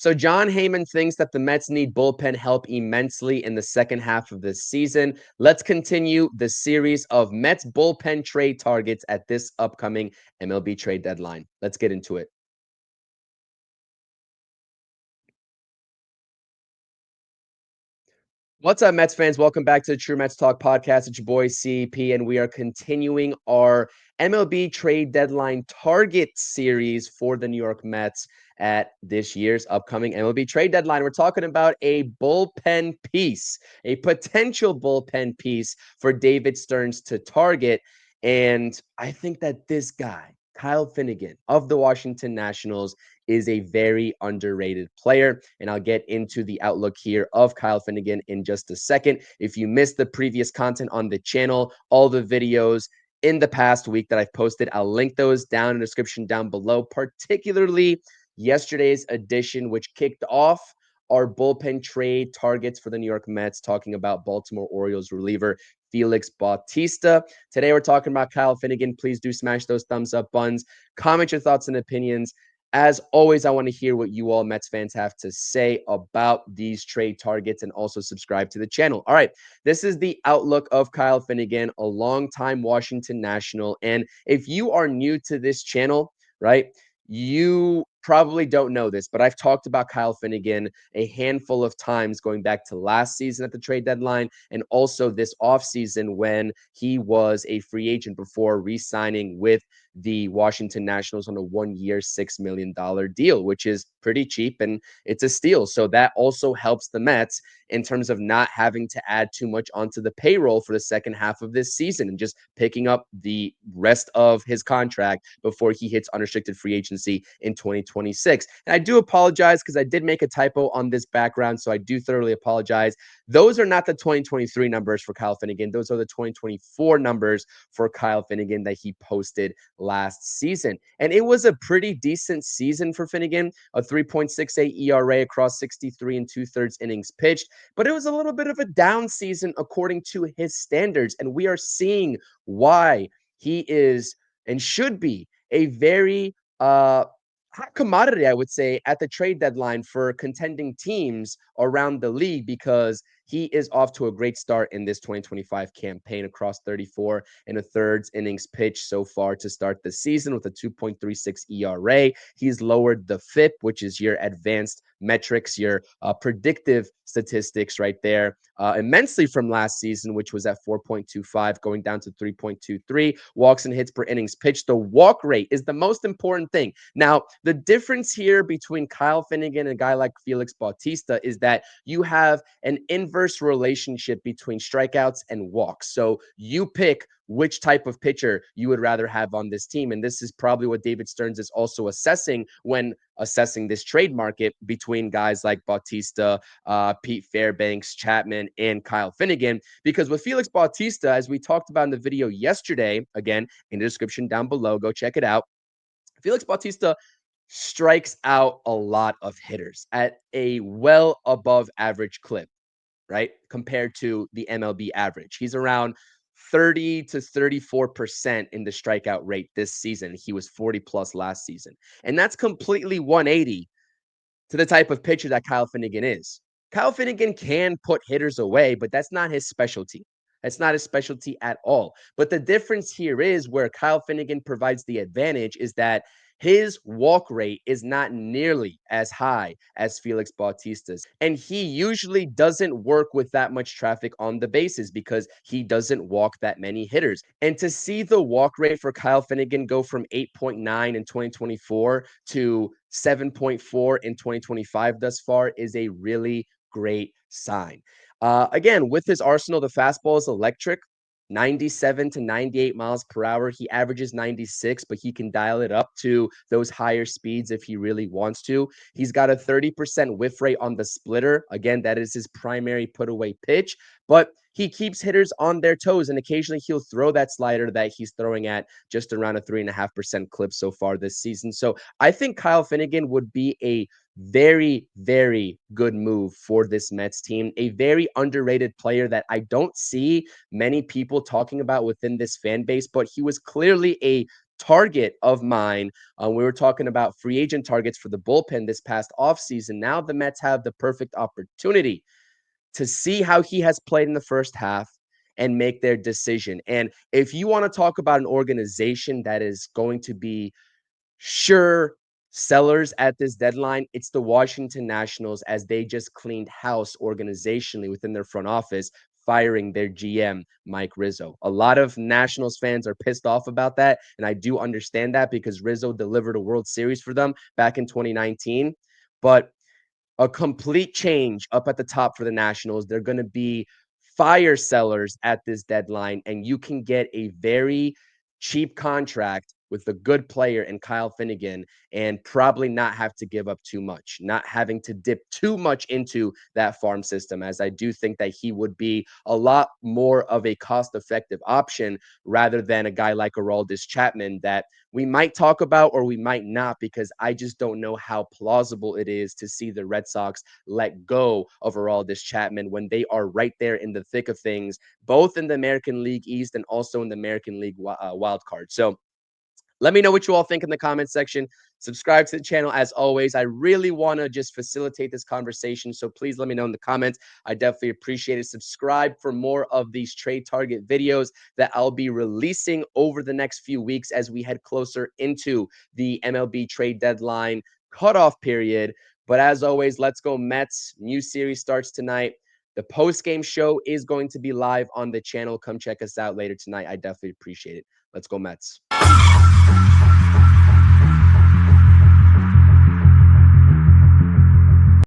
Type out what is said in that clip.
So John Heyman thinks that the Mets need bullpen help immensely in the second half of this season. Let's continue the series of Mets bullpen trade targets at this upcoming MLB trade deadline. Let's get into it. What's up, Mets fans? Welcome back to the True Mets Talk podcast. It's your boy CP, and we are continuing our MLB trade deadline target series for the New York Mets at this year's upcoming MLB trade deadline. We're talking about a bullpen piece, a potential bullpen piece for David Stearns to target. And I think that this guy, Kyle Finnegan of the Washington Nationals, is a very underrated player. And I'll get into the outlook here of Kyle Finnegan in just a second. If you missed the previous content on the channel, all the videos in the past week that I've posted, I'll link those down in the description down below, particularly yesterday's edition, which kicked off our bullpen trade targets for the New York Mets, talking about Baltimore Orioles reliever Felix Bautista. Today, we're talking about Kyle Finnegan. Please do smash those thumbs up buttons. Comment your thoughts and opinions. As always, I want to hear what you all Mets fans have to say about these trade targets, and also subscribe to the channel. All right, this is the outlook of Kyle Finnegan, a longtime Washington National. And if you are new to this channel, right, you probably don't know this, but I've talked about Kyle Finnegan a handful of times going back to last season at the trade deadline, and also this offseason when he was a free agent before re-signing with the Washington Nationals on a 1-year, $6 million deal, which is pretty cheap and it's a steal. So that also helps the Mets in terms of not having to add too much onto the payroll for the second half of this season and just picking up the rest of his contract before he hits unrestricted free agency in 2026. And I do apologize because I did make a typo on this background, so I do thoroughly apologize. Those are not the 2023 numbers for Kyle Finnegan. Those are the 2024 numbers for Kyle Finnegan that he posted last season. And it was a pretty decent season for Finnegan, a 3.68 ERA across 63 and 2/3 innings pitched. But it was a little bit of a down season according to his standards. And we are seeing why he is and should be a very hot commodity, I would say, at the trade deadline for contending teams around the league, because he is off to a great start in this 2025 campaign across 34 and a thirds innings pitched so far to start the season with a 2.36 ERA. He's lowered the FIP, which is your advanced metrics, your predictive statistics right there, immensely from last season, which was at 4.25, going down to 3.23. Walks and hits per innings pitched. The walk rate is the most important thing. Now, the difference here between Kyle Finnegan and a guy like Felix Bautista is that you have an inverse relationship between strikeouts and walks. So you pick which type of pitcher you would rather have on this team. And this is probably what David Stearns is also assessing when assessing this trade market between guys like Bautista, Pete Fairbanks, Chapman, and Kyle Finnegan. Because with Felix Bautista, as we talked about in the video yesterday, again, in the description down below, go check it out. Felix Bautista strikes out a lot of hitters at a well above average clip, right? Compared to the MLB average. He's around 30 to 34% in the strikeout rate this season. He was 40 plus last season. And that's completely 180 to the type of pitcher that Kyle Finnegan is. Kyle Finnegan can put hitters away, but that's not his specialty. That's not his specialty at all. But the difference here is where Kyle Finnegan provides the advantage is that his walk rate is not nearly as high as Felix Bautista's. And he usually doesn't work with that much traffic on the bases because he doesn't walk that many hitters. And to see the walk rate for Kyle Finnegan go from 8.9 in 2024 to 7.4 in 2025 thus far is a really great sign. Again, with his arsenal, the fastball is electric. 97 to 98 miles per hour. He averages 96, but he can dial it up to those higher speeds if he really wants to. He's got a 30% whiff rate on the splitter. Again, that is his primary put away pitch, but he keeps hitters on their toes, and occasionally he'll throw that slider that he's throwing at just around a 3.5% clip so far this season. So I think Kyle Finnegan would be a very, very good move for this Mets team. A very underrated player that I don't see many people talking about within this fan base, but he was clearly a target of mine. We were talking about free agent targets for the bullpen this past offseason. Now the Mets have the perfect opportunity to see how he has played in the first half and make their decision. And if you want to talk about an organization that is going to be sure sellers at this deadline, it's the Washington Nationals, as they just cleaned house organizationally within their front office, firing their GM, Mike Rizzo. A lot of Nationals fans are pissed off about that, and I do understand that because Rizzo delivered a World Series for them back in 2019. But a complete change up at the top for the Nationals. They're going to be fire sellers at this deadline, and you can get a very cheap contract with a good player in Kyle Finnegan and probably not have to give up too much, not having to dip too much into that farm system, as I do think that he would be a lot more of a cost-effective option rather than a guy like Aroldis Chapman that we might talk about or we might not, because I just don't know how plausible it is to see the Red Sox let go of Aroldis Chapman when they are right there in the thick of things, both in the American League East and also in the American League wild card. So let me know what you all think in the comment section. Subscribe to the channel as always. I really want to just facilitate this conversation, so please let me know in the comments. I definitely appreciate it. Subscribe for more of these trade target videos that I'll be releasing over the next few weeks as we head closer into the MLB trade deadline cutoff period. But as always, let's go Mets. New series starts tonight. The post-game show is going to be live on the channel. Come check us out later tonight. I definitely appreciate it. Let's go Mets.